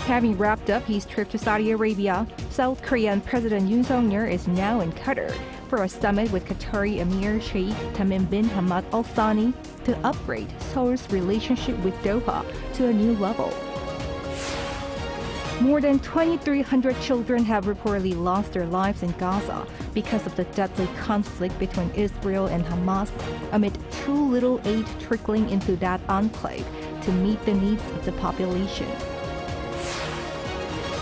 Having wrapped up his trip to Saudi Arabia, South Korean President Yoon is now in Qatar for a summit with Qatari Emir Sheikh Tamim bin Hamad Al Thani to upgrade Seoul's relationship with Doha to a new level. More than 2,300 children have reportedly lost their lives in Gaza because of the deadly conflict between Israel and Hamas, amid too little aid trickling into that enclave to meet the needs of the population.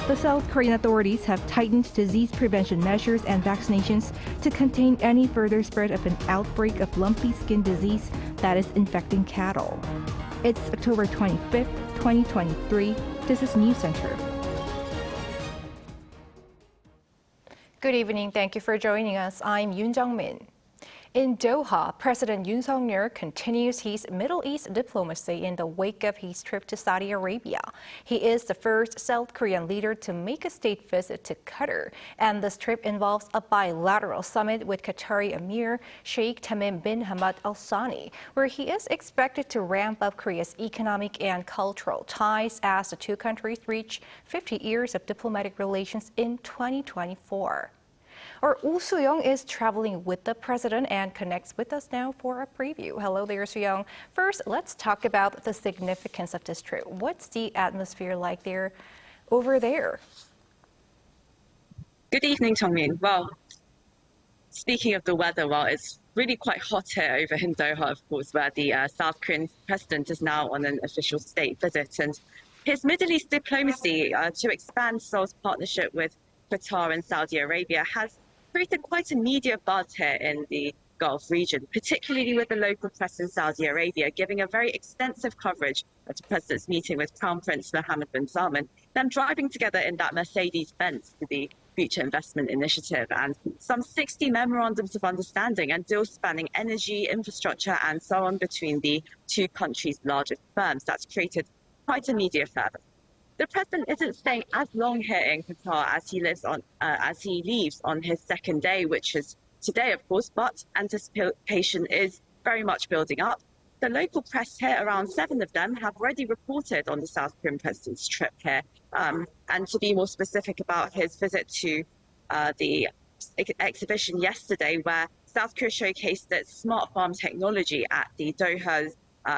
The South Korean authorities have tightened disease prevention measures and vaccinations to contain any further spread of an outbreak of lumpy skin disease that is infecting cattle. It's October 25th, 2023. This is News Center. Good evening. Thank you for joining us. I'm Yoon Jung-min. In Doha, President Yoon continues his Middle East diplomacy in the wake of his trip to Saudi Arabia. He is the first South Korean leader to make a state visit to Qatar, and this trip involves a bilateral summit with Qatari Emir Sheikh Tamim bin Hamad Al Thani, where he is expected to ramp up Korea's economic and cultural ties as the two countries reach 50 years of diplomatic relations in 2024. Our Oh Soo-young is traveling with the president and connects with us now for a preview. Hello there, Soo-young. First, let's talk about the significance of this trip. What's the atmosphere like over there? Good evening, Tongmin. Well, speaking of the weather, well, it's really quite hot here over in Doha, of course, where the South Korean president is now on an official state visit. And his Middle East diplomacy to expand Seoul's partnership with Qatar and Saudi Arabia has created quite a media buzz here in the Gulf region, particularly with the local press in Saudi Arabia giving a very extensive coverage of the president's meeting with Crown Prince Mohammed bin Salman, them driving together in that Mercedes-Benz to the Future Investment Initiative, and some 60 memorandums of understanding and deals spanning energy, infrastructure, and so on between the two countries' largest firms. That's created quite a media fervor. The president isn't staying as long here in Qatar as he leaves on his second day, which is today, of course, but anticipation is very much building up. The local press here, around 7 of them, have already reported on the South Korean president's trip here. And to be more specific about his visit to the exhibition yesterday, where South Korea showcased its smart farm technology at the Doha's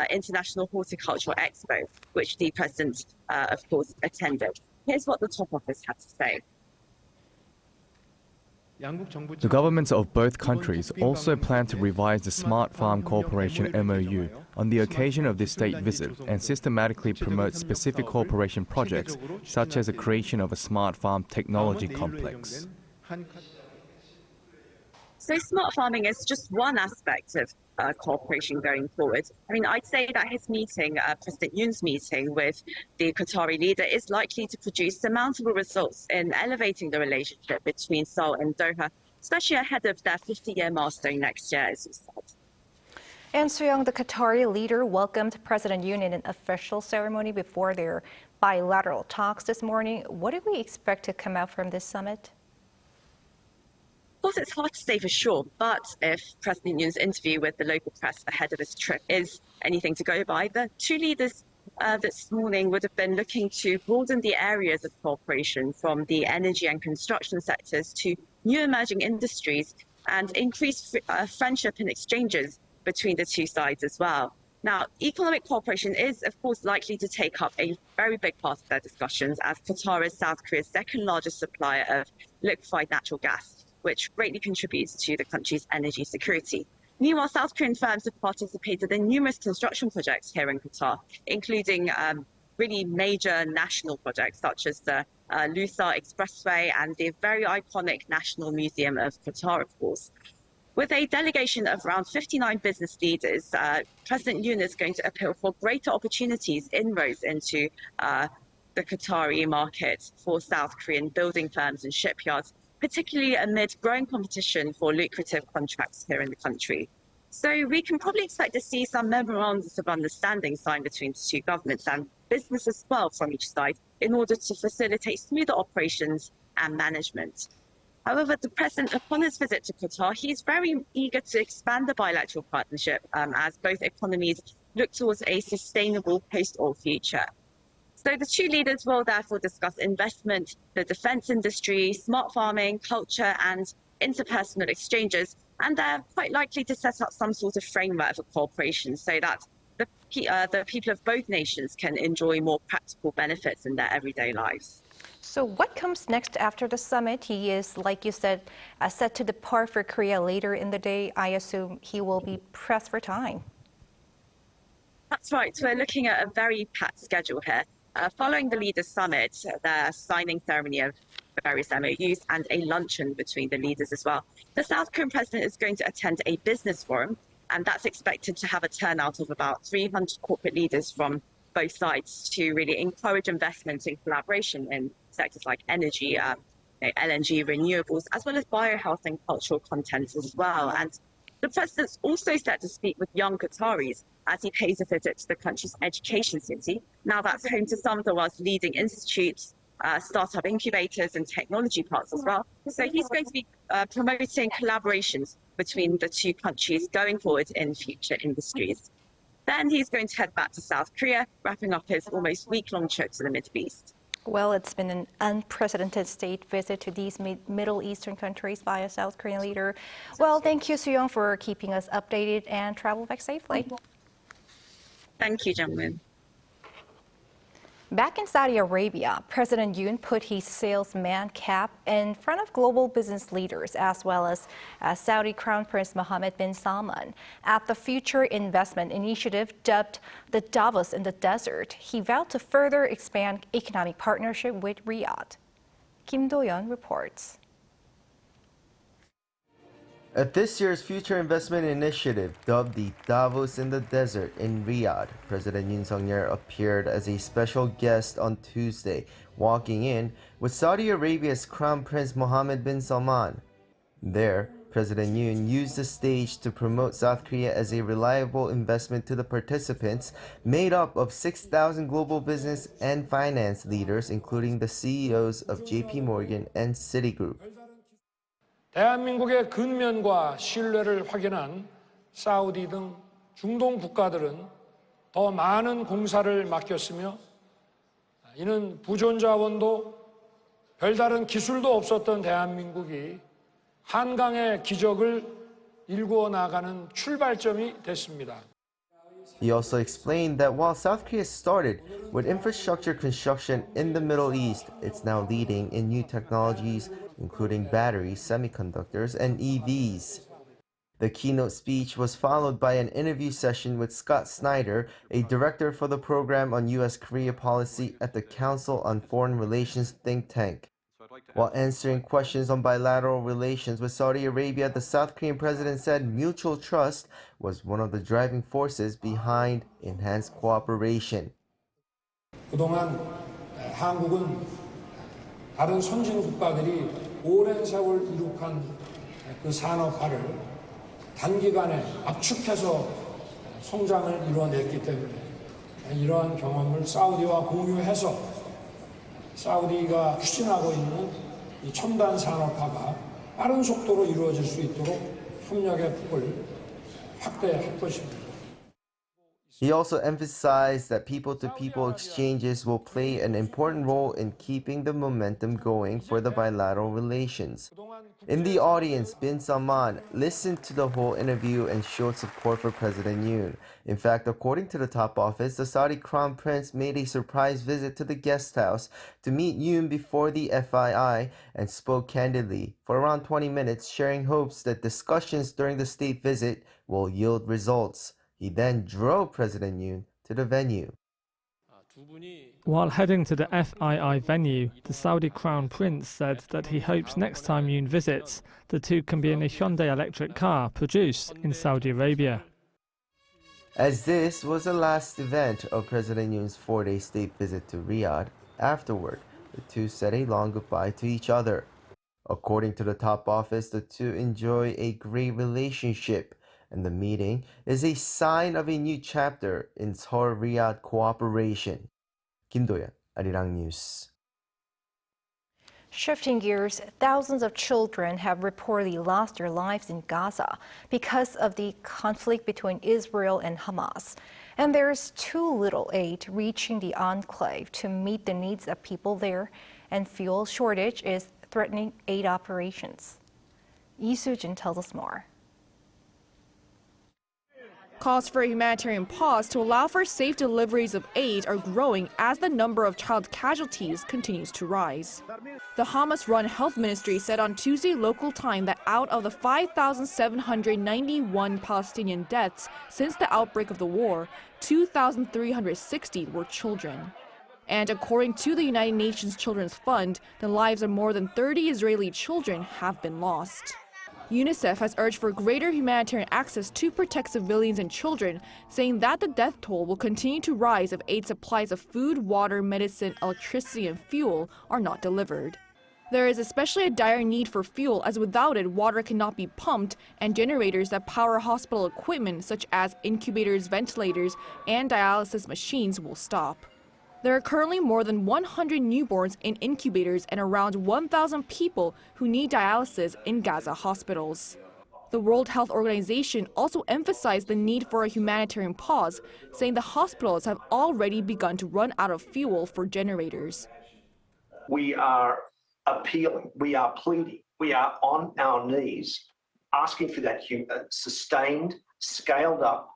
International Horticultural Expo, which the president, of course, attended. Here's what the top office had to say. The governments of both countries also plan to revise the Smart Farm Cooperation MOU on the occasion of this state visit and systematically promote specific cooperation projects, such as the creation of a smart farm technology complex. So smart farming is just one aspect of cooperation going forward. I mean, I'd say that his meeting, President Yoon's meeting with the Qatari leader, is likely to produce surmountable results in elevating the relationship between Seoul and Doha, especially ahead of their 50-year milestone next year, as you said. And Soo-young, the Qatari leader welcomed President Yoon in an official ceremony before their bilateral talks this morning. What do we expect to come out from this summit? Of course, it's hard to say for sure, but if President Yoon's interview with the local press ahead of his trip is anything to go by, the two leaders this morning would have been looking to broaden the areas of cooperation from the energy and construction sectors to new emerging industries and increase friendship and exchanges between the two sides as well. Now, economic cooperation is, of course, likely to take up a very big part of their discussions, as Qatar is South Korea's second largest supplier of liquefied natural gas, which greatly contributes to the country's energy security. Meanwhile, South Korean firms have participated in numerous construction projects here in Qatar, including really major national projects such as the Lusa Expressway and the very iconic National Museum of Qatar, of course. With a delegation of around 59 business leaders, President Yoon is going to appeal for greater opportunities, inroads into the Qatari market for South Korean building firms and shipyards, particularly amid growing competition for lucrative contracts here in the country. So we can probably expect to see some memorandums of understanding signed between the two governments and business as well from each side in order to facilitate smoother operations and management. However, the president, upon his visit to Qatar, he is very eager to expand the bilateral partnership as both economies look towards a sustainable post-oil future. So the two leaders will therefore discuss investment, the defence industry, smart farming, culture and interpersonal exchanges, and they're quite likely to set up some sort of framework for cooperation so that the people of both nations can enjoy more practical benefits in their everyday lives. So what comes next after the summit? He is, like you said, set to depart for Korea later in the day. I assume he will be pressed for time. That's right. We're looking at a very packed schedule here. Following the leaders' summit, the signing ceremony of various MOUs and a luncheon between the leaders as well. The South Korean president is going to attend a business forum, and that's expected to have a turnout of about 300 corporate leaders from both sides to really encourage investment and collaboration in sectors like energy, LNG, renewables, as well as biohealth and cultural content as well. And the president's also set to speak with young Qataris as he pays a visit to the country's education city. Now that's home to some of the world's leading institutes, startup incubators and technology parks as well. So he's going to be promoting collaborations between the two countries going forward in future industries. Then he's going to head back to South Korea, wrapping up his almost week-long trip to the Middle East. Well, it's been an unprecedented state visit to these Middle Eastern countries by a South Korean leader. Well, thank you, Soo-young, for keeping us updated, and travel back safely. Thank you, gentlemen. Back in Saudi Arabia, President Yoon put his salesman cap in front of global business leaders as well as Saudi Crown Prince Mohammed bin Salman at the Future Investment Initiative dubbed the Davos in the Desert. He vowed to further expand economic partnership with Riyadh. Kim Do-yeon reports. At this year's Future Investment Initiative, dubbed the Davos in the Desert in Riyadh, President Yoon Suk-yeol appeared as a special guest on Tuesday, walking in with Saudi Arabia's Crown Prince Mohammed bin Salman. There, President Yoon used the stage to promote South Korea as a reliable investment to the participants, made up of 6,000 global business and finance leaders, including the CEOs of JP Morgan and Citigroup. 대한민국의 근면과 신뢰를 확인한 사우디 등 중동 국가들은 더 많은 공사를 맡겼으며 이는 부존 자원도 별다른 기술도 없었던 대한민국이 한강의 기적을 일구어 나가는 출발점이 됐습니다. He also explained that while South Korea started with infrastructure construction in the Middle East, it's now leading in new technologies, including batteries, semiconductors, and EVs. The keynote speech was followed by an interview session with Scott Snyder, a director for the program on U.S.-Korea policy at the Council on Foreign Relations think tank. While answering questions on bilateral relations with Saudi Arabia, the South Korean president said mutual trust was one of the driving forces behind enhanced cooperation. 그동안 한국은 다른 선진 국가들이 오랜 세월 이룩한 그 산업화를 단기간에 압축해서 성장을 이뤄냈기 때문에 이러한 경험을 사우디와 공유해서 사우디가 추진하고 있는 이 첨단 산업화가 빠른 속도로 이루어질 수 있도록 협력의 폭을 확대할 것입니다. He also emphasized that people-to-people exchanges will play an important role in keeping the momentum going for the bilateral relations. In the audience, bin Salman listened to the whole interview and showed support for President Yoon. In fact, according to the top office, the Saudi Crown Prince made a surprise visit to the guest house to meet Yoon before the FII and spoke candidly for around 20 minutes, sharing hopes that discussions during the state visit will yield results. He then drove President Yoon to the venue. While heading to the FII venue, the Saudi Crown Prince said that he hopes next time Yoon visits, the two can be in a Hyundai electric car produced in Saudi Arabia. As this was the last event of President Yoon's 4-day state visit to Riyadh, afterward, the two said a long goodbye to each other. According to the top office, the two enjoy a great relationship, and the meeting is a sign of a new chapter in Seoul-Riyadh cooperation. Kim Do-yeon, Arirang News. Shifting gears, thousands of children have reportedly lost their lives in Gaza because of the conflict between Israel and Hamas. And there's too little aid reaching the enclave to meet the needs of people there, and fuel shortage is threatening aid operations. Lee Soo-jin tells us more. Calls for a humanitarian pause to allow for safe deliveries of aid are growing as the number of child casualties continues to rise. The Hamas-run health ministry said on Tuesday local time that out of the 5,791 Palestinian deaths since the outbreak of the war, 2,360 were children. And according to the United Nations Children's Fund, the lives of more than 30 Israeli children have been lost. UNICEF has urged for greater humanitarian access to protect civilians and children, saying that the death toll will continue to rise if aid supplies of food, water, medicine, electricity, and fuel are not delivered. There is especially a dire need for fuel, as without it, water cannot be pumped, and generators that power hospital equipment, such as incubators, ventilators, and dialysis machines, will stop. There are currently more than 100 newborns in incubators and around 1,000 people who need dialysis in Gaza hospitals. The World Health Organization also emphasized the need for a humanitarian pause, saying the hospitals have already begun to run out of fuel for generators. We are appealing, we are pleading, we are on our knees asking for that sustained, scaled up,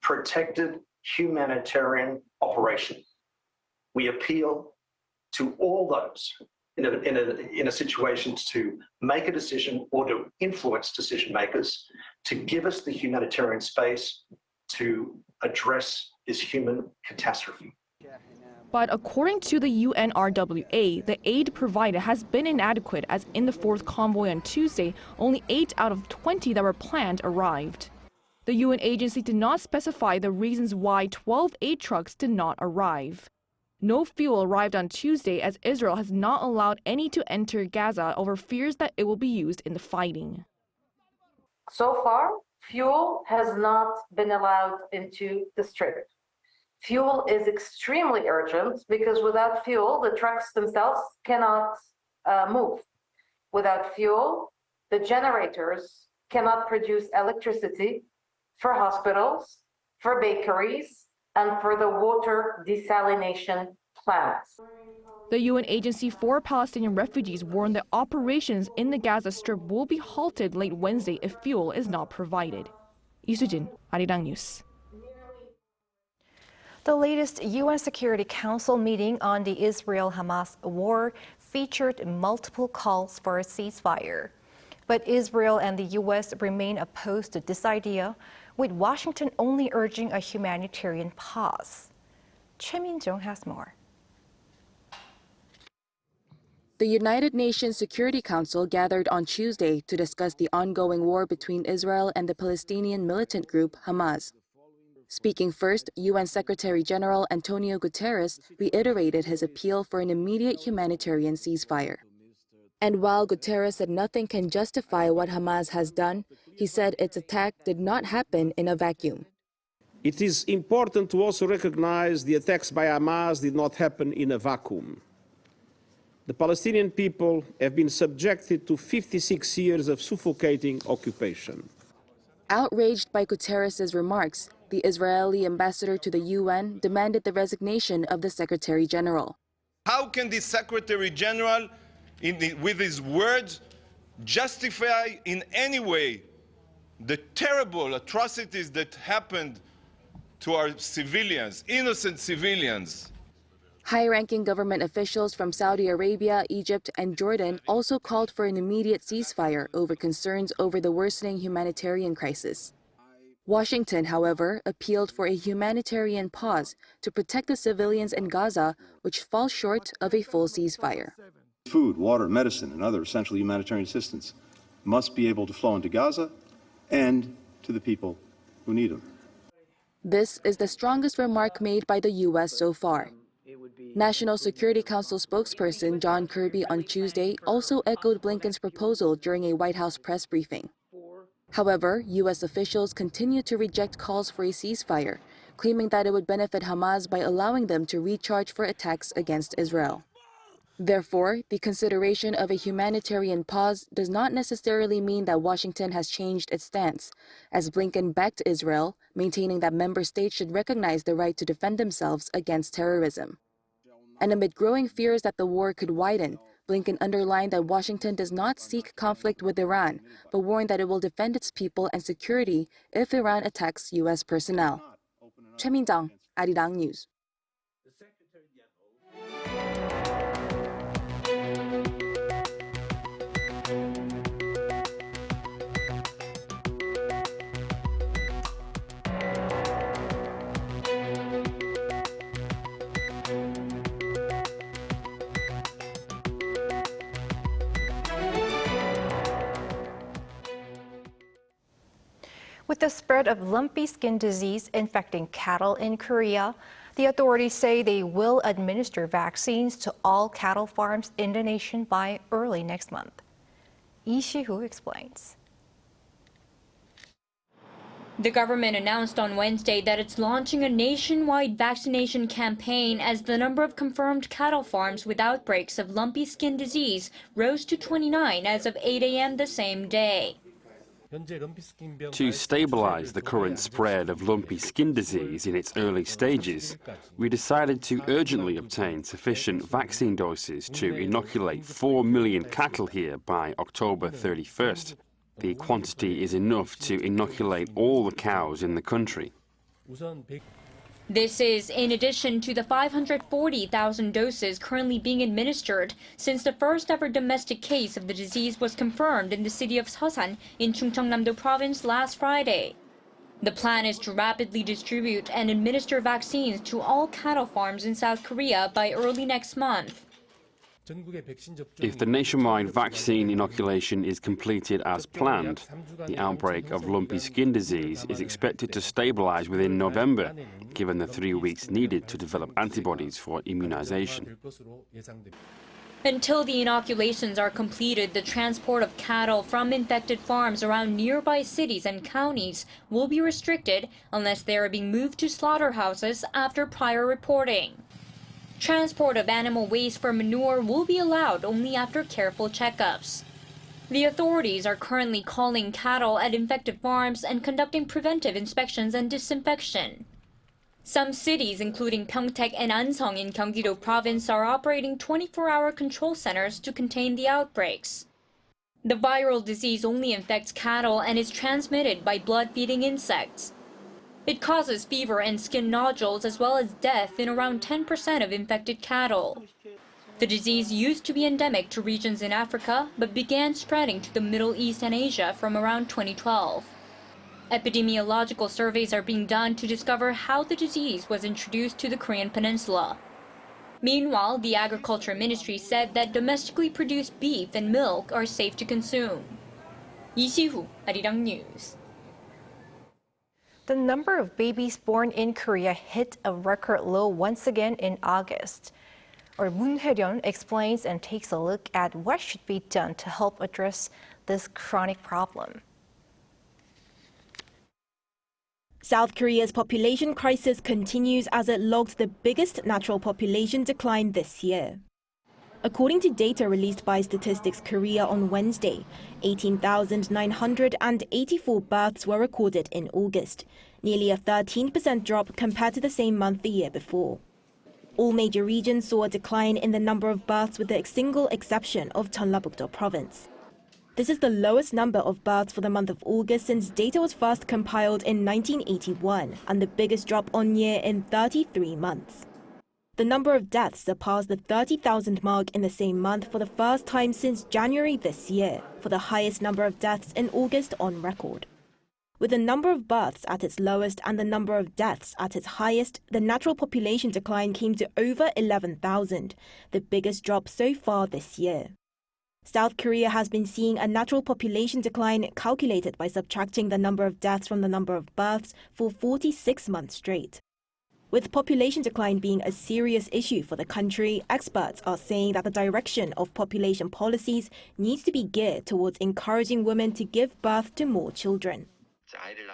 protected humanitarian operation. We appeal to all those in a situation to make a decision or to influence decision makers to give us the humanitarian space to address this human catastrophe. But according to the UNRWA, the aid provided has been inadequate, as in the fourth convoy on Tuesday, only 8 out of 20 that were planned arrived. The UN agency did not specify the reasons why 12 aid trucks did not arrive. No fuel arrived on Tuesday, as Israel has not allowed any to enter Gaza over fears that it will be used in the fighting. So far, fuel has not been allowed into the Strait. Fuel is extremely urgent because without fuel, the trucks themselves cannot move. Without fuel, the generators cannot produce electricity for hospitals, for bakeries, and for the water desalination plants. The UN Agency for Palestinian Refugees warned that operations in the Gaza Strip will be halted late Wednesday if fuel is not provided. Lee Soo-jin, Arirang News. The latest UN Security Council meeting on the Israel-Hamas war featured multiple calls for a ceasefire. But Israel and the U.S. remain opposed to this idea, with Washington only urging a humanitarian pause. Choi Min-jung has more. The United Nations Security Council gathered on Tuesday to discuss the ongoing war between Israel and the Palestinian militant group Hamas. Speaking first, UN Secretary General Antonio Guterres reiterated his appeal for an immediate humanitarian ceasefire. And while Guterres said nothing can justify what Hamas has done, he said its attack did not happen in a vacuum. It is important to also recognize the attacks by Hamas did not happen in a vacuum. The Palestinian people have been subjected to 56 years of suffocating occupation. Outraged by Guterres' remarks, the Israeli ambassador to the UN demanded the resignation of the Secretary General. How can the Secretary General, with his words, justify in any way the terrible atrocities that happened to our civilians, innocent civilians? High-ranking government officials from Saudi Arabia, Egypt, and Jordan also called for an immediate ceasefire over concerns over the worsening humanitarian crisis. Washington, however, appealed for a humanitarian pause to protect the civilians in Gaza, which fall short of a full ceasefire. Food, water, medicine, and other essential humanitarian assistance must be able to flow into Gaza and to the people who need them. This is the strongest remark made by the U.S. so far. National Security Council spokesperson John Kirby on Tuesday also echoed Blinken's proposal during a White House press briefing. However, U.S. officials continue to reject calls for a ceasefire, claiming that it would benefit Hamas by allowing them to recharge for attacks against Israel. Therefore, the consideration of a humanitarian pause does not necessarily mean that Washington has changed its stance, as Blinken backed Israel, maintaining that member states should recognize the right to defend themselves against terrorism. And amid growing fears that the war could widen, Blinken underlined that Washington does not seek conflict with Iran, but warned that it will defend its people and security if Iran attacks U.S. personnel. Choi Min-jung, Arirang News. With the spread of lumpy skin disease infecting cattle in Korea, the authorities say they will administer vaccines to all cattle farms in the nation by early next month. Lee Si-hoo explains. The government announced on Wednesday that it's launching a nationwide vaccination campaign as the number of confirmed cattle farms with outbreaks of lumpy skin disease rose to 29 as of 8 a.m. the same day. To stabilize the current spread of lumpy skin disease in its early stages, we decided to urgently obtain sufficient vaccine doses to inoculate 4 million cattle here by October 31st. The quantity is enough to inoculate all the cows in the country. This is in addition to the 540,000 doses currently being administered since the first ever domestic case of the disease was confirmed in the city of Seosan in Chungcheongnam-do province last Friday. The plan is to rapidly distribute and administer vaccines to all cattle farms in South Korea by early next month. If the nationwide vaccine inoculation is completed as planned, the outbreak of lumpy skin disease is expected to stabilize within November, given the 3 weeks needed to develop antibodies for immunization. Until the inoculations are completed, the transport of cattle from infected farms around nearby cities and counties will be restricted unless they are being moved to slaughterhouses after prior reporting. Transport of animal waste for manure will be allowed only after careful checkups. The authorities are currently calling cattle at infected farms and conducting preventive inspections and disinfection. Some cities, including Pyeongtaek and Ansong in Gyeonggi-do province, are operating 24-hour control centers to contain the outbreaks. The viral disease only infects cattle and is transmitted by blood-feeding insects. It causes fever and skin nodules as well as death in around 10% of infected cattle. The disease used to be endemic to regions in Africa, but began spreading to the Middle East and Asia from around 2012. Epidemiological surveys are being done to discover how the disease was introduced to the Korean peninsula. Meanwhile, the Agriculture Ministry said that domestically produced beef and milk are safe to consume. Lee Si-hoo, Arirang News. The number of babies born in Korea hit a record low once again in August. Our Moon Hae-ryun explains and takes a look at what should be done to help address this chronic problem. South Korea's population crisis continues as it logged the biggest natural population decline this year. According to data released by Statistics Korea on Wednesday, 18,984 births were recorded in August, nearly a 13% drop compared to the same month the year before. All major regions saw a decline in the number of births with the single exception of Jeollabuk-do province. This is the lowest number of births for the month of August since data was first compiled in 1981 and the biggest drop on year in 33 months. The number of deaths surpassed the 30,000 mark in the same month for the first time since January this year, for the highest number of deaths in August on record. With the number of births at its lowest and the number of deaths at its highest, the natural population decline came to over 11,000, the biggest drop so far this year. South Korea has been seeing a natural population decline calculated by subtracting the number of deaths from the number of births for 46 months straight. With population decline being a serious issue for the country, experts are saying that the direction of population policies needs to be geared towards encouraging women to give birth to more children.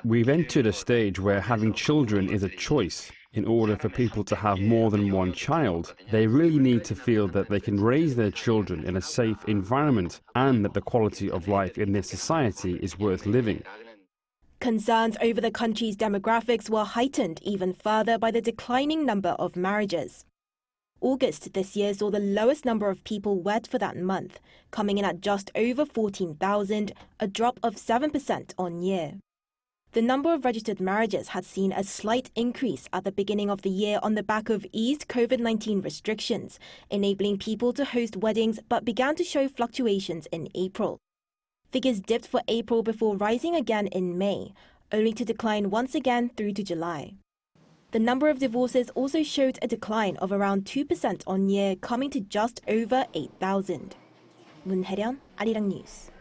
We've entered a stage where having children is a choice. In order for people to have more than one child, they really need to feel that they can raise their children in a safe environment and that the quality of life in their society is worth living. Concerns over the country's demographics were heightened even further by the declining number of marriages. August this year saw the lowest number of people wed for that month, coming in at just over 14,000, a drop of 7% on year. The number of registered marriages had seen a slight increase at the beginning of the year on the back of eased COVID-19 restrictions, enabling people to host weddings, but began to show fluctuations in April. Figures dipped for April before rising again in May, only to decline once again through to July. The number of divorces also showed a decline of around 2% on year, coming to just over 8,000. 문혜련, Arirang News.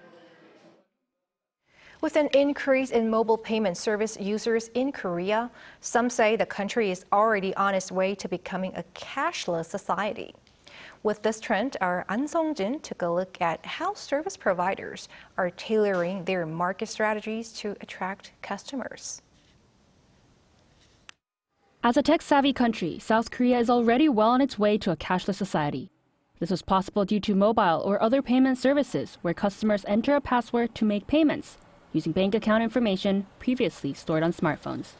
With an increase in mobile payment service users in Korea, some say the country is already on its way to becoming a cashless society. With this trend, our An Sung-jin took a look at how service providers are tailoring their market strategies to attract customers. As a tech-savvy country, South Korea is already well on its way to a cashless society. This was possible due to mobile or other payment services where customers enter a password to make payments, using bank account information previously stored on smartphones.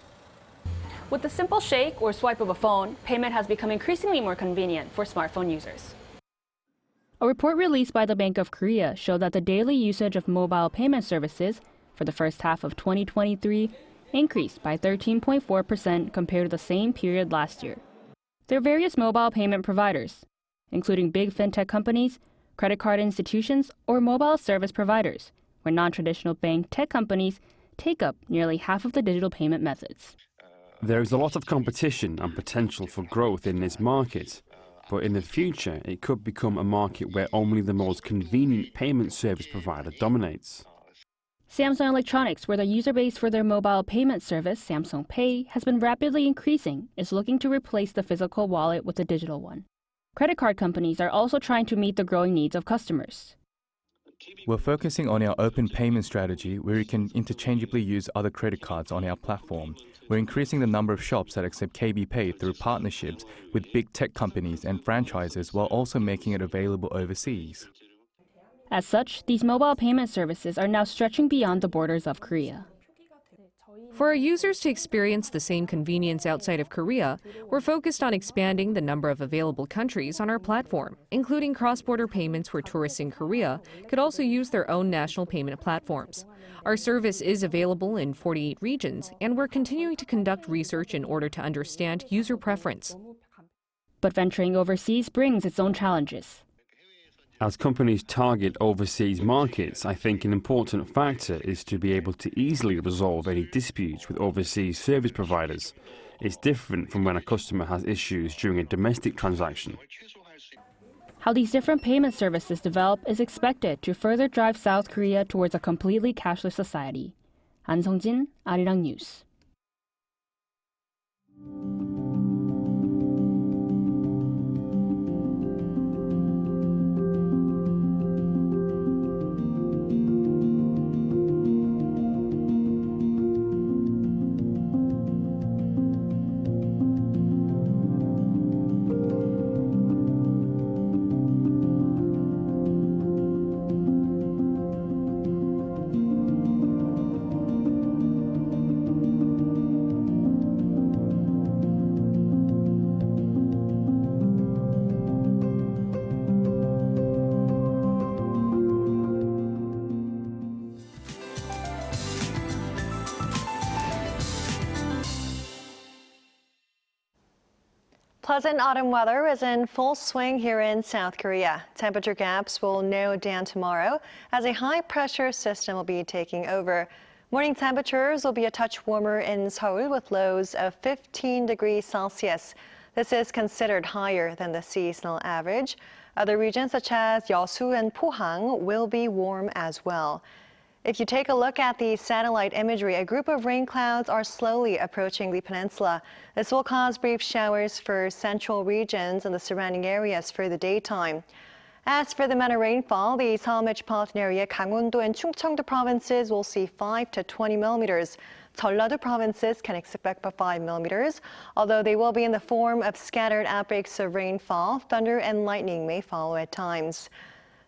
With the simple shake or swipe of a phone, payment has become increasingly more convenient for smartphone users. A report released by the Bank of Korea showed that the daily usage of mobile payment services for the first half of 2023 increased by 13.4% compared to the same period last year. There are various mobile payment providers, including big fintech companies, credit card institutions, or mobile service providers, where non-traditional bank tech companies take up nearly half of the digital payment methods. There is a lot of competition and potential for growth in this market, but in the future it could become a market where only the most convenient payment service provider dominates. Samsung Electronics, where the user base for their mobile payment service, Samsung Pay, has been rapidly increasing, is looking to replace the physical wallet with a digital one. Credit card companies are also trying to meet the growing needs of customers. We're focusing on our open payment strategy where we can interchangeably use other credit cards on our platform. We're increasing the number of shops that accept KB Pay through partnerships with big tech companies and franchises while also making it available overseas. As such, these mobile payment services are now stretching beyond the borders of Korea. For our users to experience the same convenience outside of Korea, we're focused on expanding the number of available countries on our platform, including cross-border payments where tourists in Korea could also use their own national payment platforms. Our service is available in 48 regions, and we're continuing to conduct research in order to understand user preference. But venturing overseas brings its own challenges. As companies target overseas markets, I think an important factor is to be able to easily resolve any disputes with overseas service providers. It's different from when a customer has issues during a domestic transaction. How these different payment services develop is expected to further drive South Korea towards a completely cashless society. An Sung-jin, Arirang News. Pleasant autumn weather is in full swing here in South Korea. Temperature gaps will narrow down tomorrow as a high-pressure system will be taking over. Morning temperatures will be a touch warmer in Seoul with lows of 15 degrees Celsius. This is considered higher than the seasonal average. Other regions such as Yeosu and Pohang will be warm as well. If you take a look at the satellite imagery, a group of rain clouds are slowly approaching the peninsula. This will cause brief showers for central regions and the surrounding areas for the daytime. As for the amount of rainfall, the Seoul metropolitan area, Gangwon-do and Chungcheong-do provinces will see 5 to 20 millimeters. Jeollado provinces can expect about 5 millimeters, although they will be in the form of scattered outbreaks of rainfall. Thunder and lightning may follow at times.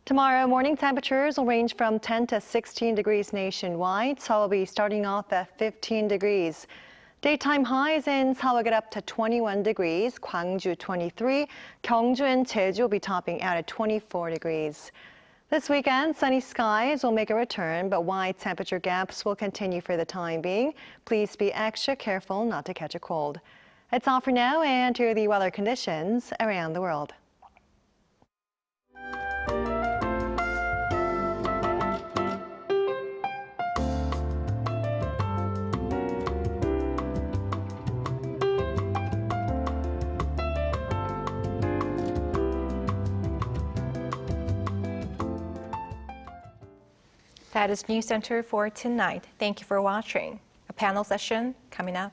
Tomorrow, morning temperatures will range from 10 to 16 degrees nationwide. Seoul will be starting off at 15 degrees. Daytime highs in Seoul will get up to 21 degrees, Gwangju 23, Gyeongju and Jeju will be topping out at 24 degrees. This weekend, sunny skies will make a return, but wide temperature gaps will continue for the time being. Please be extra careful not to catch a cold. That's all for now, and here are the weather conditions around the world. That is News Center for tonight. Thank you for watching. A panel session coming up.